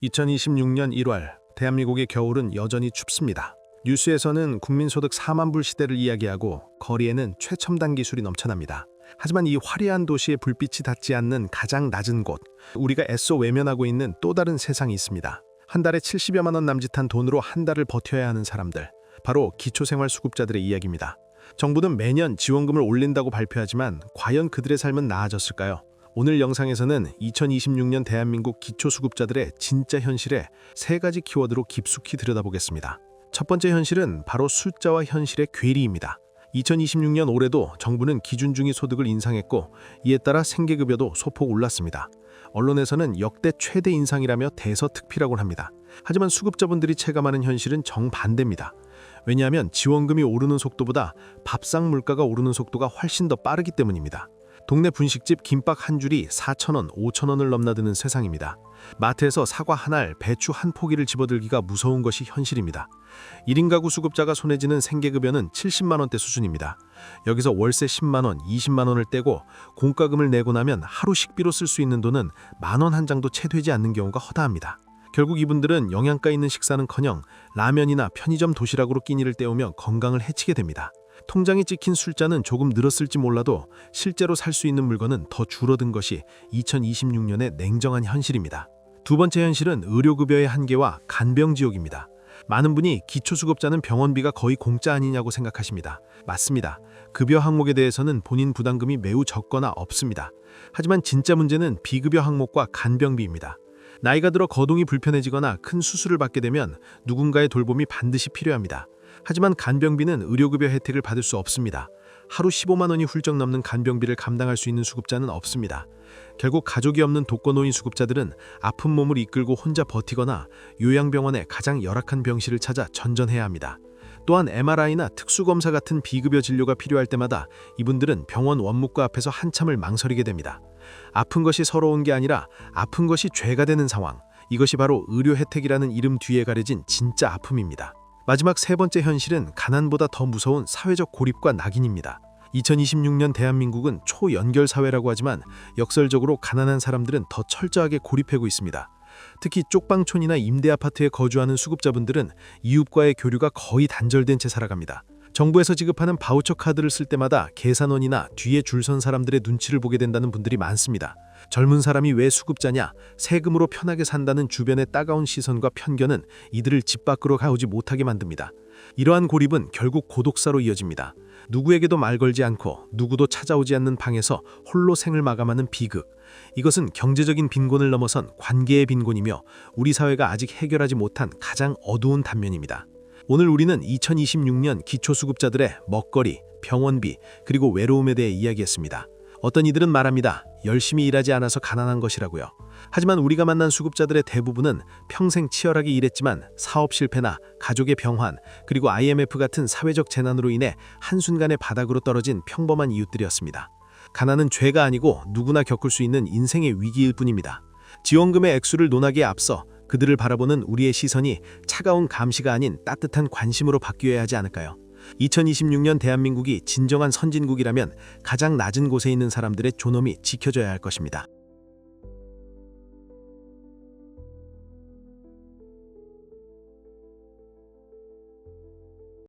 2026년 1월, 대한민국의 겨울은 여전히 춥습니다. 뉴스에서는 국민소득 4만 불 시대를 이야기하고 거리에는 최첨단 기술이 넘쳐납니다. 하지만 이 화려한 도시의 불빛이 닿지 않는 가장 낮은 곳, 우리가 애써 외면하고 있는 또 다른 세상이 있습니다. 한 달에 70여만 원 남짓한 돈으로 한 달을 버텨야 하는 사람들, 바로 기초생활수급자들의 이야기입니다. 정부는 매년 지원금을 올린다고 발표하지만 과연 그들의 삶은 나아졌을까요? 오늘 영상에서는 2026년 대한민국 기초수급자들의 진짜 현실에 세 가지 키워드로 깊숙이 들여다보겠습니다. 첫 번째 현실은 바로 숫자와 현실의 괴리입니다. 2026년 올해도 정부는 기준중위 소득을 인상했고 이에 따라 생계급여도 소폭 올랐습니다. 언론에서는 역대 최대 인상이라며 대서특필하곤 합니다. 하지만 수급자분들이 체감하는 현실은 정반대입니다. 왜냐하면 지원금이 오르는 속도보다 밥상 물가가 오르는 속도가 훨씬 더 빠르기 때문입니다. 동네 분식집 김밥 한 줄이 4,000원, 5,000원을 넘나드는 세상입니다. 마트에서 사과 한 알, 배추 한 포기를 집어들기가 무서운 것이 현실입니다. 1인 가구 수급자가 손에 쥐는 생계급여는 70만 원대 수준입니다. 여기서 월세 10만 원, 20만 원을 떼고 공과금을 내고 나면 하루 식비로 쓸 수 있는 돈은 만 원 한 장도 채 되지 않는 경우가 허다합니다. 결국 이분들은 영양가 있는 식사는커녕 라면이나 편의점 도시락으로 끼니를 때우며 건강을 해치게 됩니다. 통장에 찍힌 숫자는 조금 늘었을지 몰라도 실제로 살 수 있는 물건은 더 줄어든 것이 2026년의 냉정한 현실입니다. 두 번째 현실은 의료급여의 한계와 간병지옥입니다. 많은 분이 기초수급자는 병원비가 거의 공짜 아니냐고 생각하십니다. 맞습니다. 급여 항목에 대해서는 본인 부담금이 매우 적거나 없습니다. 하지만 진짜 문제는 비급여 항목과 간병비입니다. 나이가 들어 거동이 불편해지거나 큰 수술을 받게 되면 누군가의 돌봄이 반드시 필요합니다. 하지만 간병비는 의료급여 혜택을 받을 수 없습니다. 하루 15만 원이 훌쩍 넘는 간병비를 감당할 수 있는 수급자는 없습니다. 결국 가족이 없는 독거노인 수급자들은 아픈 몸을 이끌고 혼자 버티거나 요양병원의 가장 열악한 병실을 찾아 전전해야 합니다. 또한 MRI나 특수검사 같은 비급여 진료가 필요할 때마다 이분들은 병원 원무과 앞에서 한참을 망설이게 됩니다. 아픈 것이 서러운 게 아니라 아픈 것이 죄가 되는 상황, 이것이 바로 의료 혜택이라는 이름 뒤에 가려진 진짜 아픔입니다. 마지막 세 번째 현실은 가난보다 더 무서운 사회적 고립과 낙인입니다. 2026년 대한민국은 초연결 사회라고 하지만 역설적으로 가난한 사람들은 더 철저하게 고립하고 있습니다. 특히 쪽방촌이나 임대아파트에 거주하는 수급자분들은 이웃과의 교류가 거의 단절된 채 살아갑니다. 정부에서 지급하는 바우처 카드를 쓸 때마다 계산원이나 뒤에 줄 선 사람들의 눈치를 보게 된다는 분들이 많습니다. 젊은 사람이 왜 수급자냐, 세금으로 편하게 산다는 주변의 따가운 시선과 편견은 이들을 집 밖으로 가오지 못하게 만듭니다. 이러한 고립은 결국 고독사로 이어집니다. 누구에게도 말 걸지 않고 누구도 찾아오지 않는 방에서 홀로 생을 마감하는 비극. 이것은 경제적인 빈곤을 넘어선 관계의 빈곤이며 우리 사회가 아직 해결하지 못한 가장 어두운 단면입니다. 오늘 우리는 2026년 기초수급자들의 먹거리, 병원비, 그리고 외로움에 대해 이야기했습니다. 어떤 이들은 말합니다. 열심히 일하지 않아서 가난한 것이라고요. 하지만 우리가 만난 수급자들의 대부분은 평생 치열하게 일했지만 사업 실패나 가족의 병환, 그리고 IMF 같은 사회적 재난으로 인해 한순간에 바닥으로 떨어진 평범한 이웃들이었습니다. 가난은 죄가 아니고 누구나 겪을 수 있는 인생의 위기일 뿐입니다. 지원금의 액수를 논하기에 앞서 그들을 바라보는 우리의 시선이 차가운 감시가 아닌 따뜻한 관심으로 바뀌어야 하지 않을까요? 2026년 대한민국이 진정한 선진국이라면 가장 낮은 곳에 있는 사람들의 존엄이 지켜져야 할 것입니다.